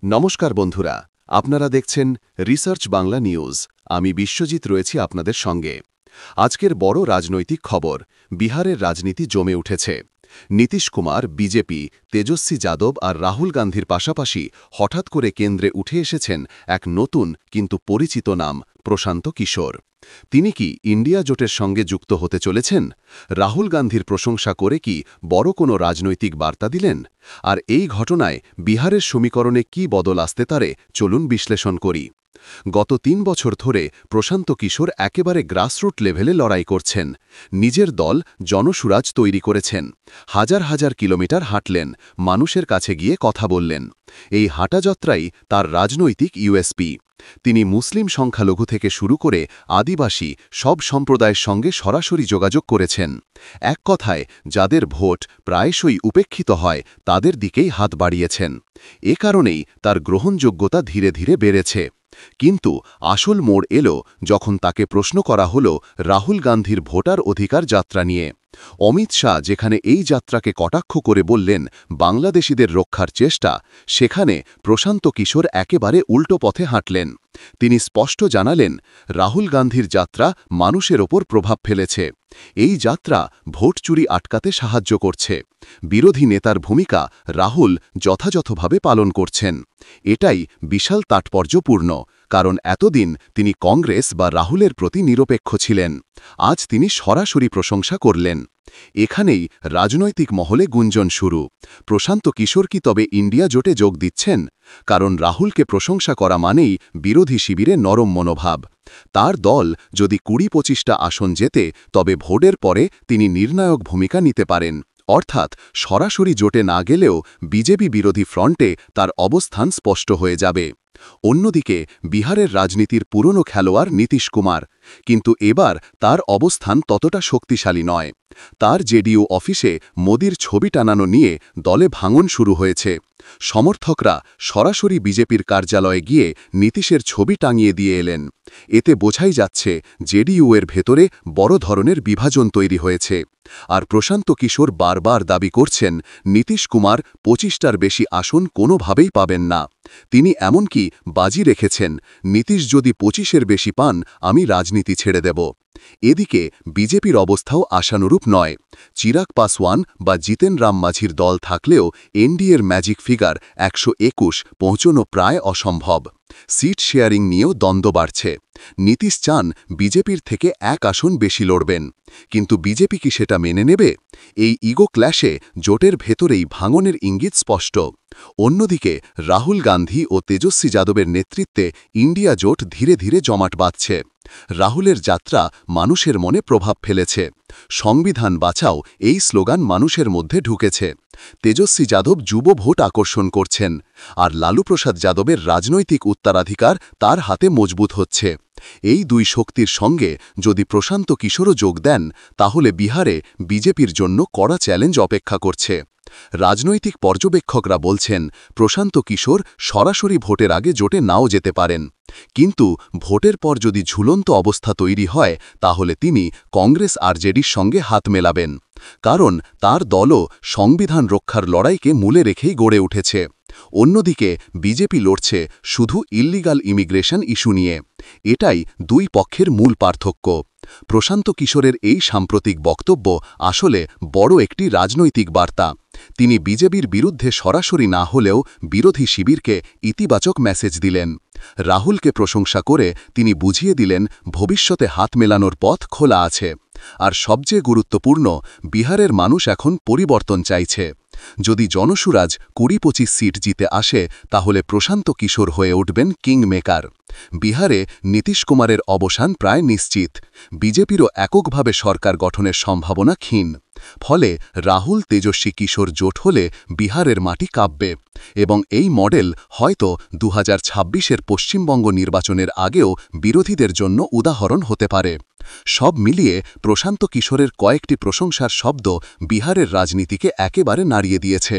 নমস্কার বন্ধুরা, আপনারা দেখছেন রিসার্চ বাংলা নিউজ। আমি বিশ্বজিৎ রয়েছি আপনাদের সঙ্গে। আজকের বড় রাজনৈতিক খবর, বিহারের রাজনীতি জমে উঠেছে। নীতিশ কুমার, বিজেপি, তেজস্বী যাদব আর রাহুল গান্ধীর পাশাপাশি হঠাৎ করে কেন্দ্রে উঠে এসেছেন এক নতুন কিন্তু পরিচিত নাম, প্রশান্ত কিশোর। তিনি কি ইন্ডিয়া জোটের সঙ্গে যুক্ত হতে চলেছেন? রাহুল গান্ধীর প্রশংসা করে কি বড় কোনো রাজনৈতিক বার্তা দিলেন? আর এই ঘটনায় বিহারের সমীকরণে কি বদল আসতে পারে, চলুন বিশ্লেষণ করি। গত ৩ বছর ধরে প্রশান্ত কিশোর একেবারে গ্রাসরুট লেভেলে লড়াই করছেন। নিজের দল জনসুরাজ তৈরি করেছেন। হাজার হাজার কিলোমিটার হাঁটলেন, মানুষের কাছে গিয়ে কথা বললেন। এই হাঁটাযাত্রাই তার রাজনৈতিক ইউএসপি। তিনি মুসলিম সংখ্যালঘু থেকে শুরু করে আদিবাসী সব সম্প্রদায়ের সঙ্গে সরাসরি যোগাযোগ করেছেন। এক কথায়, যাদের ভোট প্রায়শই উপেক্ষিত হয় তাদের দিকেই হাত বাড়িয়েছেন। এ কারণেই তার গ্রহণযোগ্যতা ধীরে ধীরে বেড়েছে। কিন্তু আসল মোড় এলো যখন তাকে প্রশ্ন করা হল রাহুল গান্ধীর ভোটার অধিকার যাত্রা নিয়ে। অমিত শাহ যেখানে এই যাত্রাকে কটাক্ষ করে বললেন বাংলাদেশিদের রক্ষার চেষ্টা, সেখানে প্রশান্ত কিশোর একেবারে উল্টো পথে হাঁটলেন। তিনি স্পষ্ট জানালেন, রাহুল গান্ধীর যাত্রা মানুষের ওপর প্রভাব ফেলেছে। এই যাত্রা ভোট চুরি আটকাতে সাহায্য করছে। বিরোধী নেতার ভূমিকা রাহুল যথাযথভাবে পালন করছেন। এটাই বিশাল তাৎপর্যপূর্ণ, কারণ এতদিন তিনি কংগ্রেস বা রাহুলের প্রতি নিরপেক্ষ ছিলেন। আজ তিনি সরাসরি প্রশংসা করলেন। এখানেই রাজনৈতিক মহলে গুঞ্জন শুরু। প্রশান্ত কিশোর কি তবে ইন্ডিয়া জোটে যোগ দিচ্ছেন? কারণ রাহুলকে প্রশংসা করা মানেই বিরোধী শিবিরে নরম মনোভাব। তার দল যদি ২০-২৫টা আসন জেতে, তবে ভোটের পরে তিনি নির্ণায়ক ভূমিকা নিতে পারেন। অর্থাৎ সরাসরি জোটে না গেলেও বিজেপি বিরোধী ফ্রন্টে তার অবস্থান স্পষ্ট হয়ে যাবে। অন্যদিকে বিহারের রাজনীতির পুরনো খেলোয়াড় নীতিশ কুমার, কিন্তু এবার তার অবস্থান ততটা শক্তিশালী নয়। তার জেডিইউ অফিসে মোদির ছবি টানানো নিয়ে দলে ভাঙন শুরু হয়েছে। সমর্থকরা সরাসরি বিজেপির কার্যালয়ে গিয়ে নীতিশের ছবি টাঙিয়ে দিয়ে এলেন। এতে বোঝাই যাচ্ছে জেডিইউ এর ভেতরে বড় ধরনের বিভাজন তৈরি হয়েছে। আর প্রশান্ত কিশোর বারবার দাবি করছেন নীতিশ কুমার ২৫টার বেশি আসন কোনোভাবেই পাবেন না। তিনি এমনকি বাজি রেখেছেন, নীতিশ যদি ২৫-এর বেশি পান, আমি রাজনীতি ছেড়ে দেব। এদিকে বিজেপির অবস্থাও আশানুরূপ নয়। চিরাগ পাসওয়ান বা জিতেন রাম মাঝির দল থাকলেও এনডিএর ম্যাজিক ফিগার ১২১ পৌঁছানো প্রায় অসম্ভব। সিট শেয়ারিং নিয়েও দ্বন্দ্ব বাড়ছে। নীতিশ চান বিজেপির থেকে ১ আসন বেশি লড়বেন, কিন্তু বিজেপি কি সেটা মেনে নেবে? এই ইগো ক্ল্যাশে জোটের ভেতরেই ভাঙনের ইঙ্গিত স্পষ্ট। অন্যদিকে রাহুল গান্ধী ও তেজস্বী যাদবের নেতৃত্বে ইন্ডিয়া জোট ধীরে ধীরে জমাট বাঁধছে। রাহুলের যাত্রা মানুষের মনে প্রভাব ফেলেছে। সংবিধান বাঁচাও এই স্লোগান মানুষের মধ্যে ঢুকেছে। তেজস্বী যাদব যুব ভোট আকর্ষণ করছেন, আর লালু প্রসাদ যাদবের রাজনৈতিক উত্তরাধিকার তার হাতে মজবুত হচ্ছে। এই দুই শক্তির সঙ্গে যদি প্রশান্ত কিশোরও যোগ দেন, তাহলে বিহারে বিজেপির জন্য কড়া চ্যালেঞ্জ অপেক্ষা করছে। রাজনৈতিক পর্যবেক্ষকরা বলছেন প্রশান্ত কিশোর সরাসরি ভোটের আগে জোটে নাও যেতে পারেন, কিন্তু ভোটের পর যদি ঝুলন্ত অবস্থা তৈরি হয়, তাহলে তিনি কংগ্রেস আর জেডির সঙ্গে হাত মেলাবেন। কারণ তার দলও সংবিধান রক্ষার লড়াইকে মূলে রেখেই গড়ে উঠেছে। অন্যদিকে বিজেপি লড়ছে শুধু ইল্লিগাল ইমিগ্রেশন ইস্যু নিয়ে। এটাই দুই পক্ষের মূল পার্থক্য। প্রশান্ত কিশোরের এই সাম্প্রতিক বক্তব্য আসলে বড় একটি রাজনৈতিক বার্তা। তিনি বিজেপির বিরুদ্ধে সরাসরি না হলেও বিরোধী শিবিরকে ইতিবাচক মেসেজ দিলেন। রাহুলকে প্রশংসা করে তিনি বুঝিয়ে দিলেন ভবিষ্যতে হাত মেলানোর পথ খোলা আছে। আর সবচেয়ে গুরুত্বপূর্ণ, বিহারের মানুষ এখন পরিবর্তন চাইছে। যদি জনসুরাজ ২০-২৫ সিট জিতে আসে, তাহলে প্রশান্ত কিশোর হয়ে উঠবেন কিং মেকার। বিহারে নীতিশ কুমারের অবসান প্রায় নিশ্চিত। বিজেপিরও এককভাবে সরকার গঠনের সম্ভাবনা ক্ষীণ। ফলে রাহুল তেজস্বী কিশোর জোট হলে বিহারের মাটি কাঁপবে, এবং এই মডেল হয়তো ২০২৬-এর পশ্চিমবঙ্গ নির্বাচনের আগেও বিরোধীদের জন্য উদাহরণ হতে পারে। সব মিলিয়ে প্রশান্ত কিশোরের কয়েকটি প্রশংসার শব্দ বিহারের রাজনীতিকে একেবারে নাড়িয়ে দিয়েছে।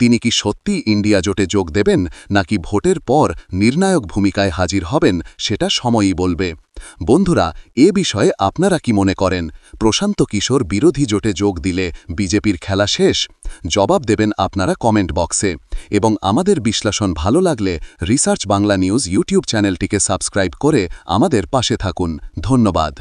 তিনি কি সত্যি ইন্ডিয়া জোটে যোগ দেবেন, নাকি ভোটের পর নির্ণায়ক ভূমিকায় হাজির হবেন, সেটা সময়ই বলবে। বন্ধুরা, এ বিষয়ে আপনারা কি মনে করেন? প্রশান্ত কিশোর বিরোধী জোটে যোগ দিলে বিজেপির খেলা শেষ? জবাব দেবেন আপনারা কমেন্ট বক্সে। এবং আমাদের বিশ্লেষণ ভালো লাগলে রিসার্চ বাংলা নিউজ ইউটিউব চ্যানেলটিকে সাবস্ক্রাইব করে আমাদের পাশে থাকুন। ধন্যবাদ।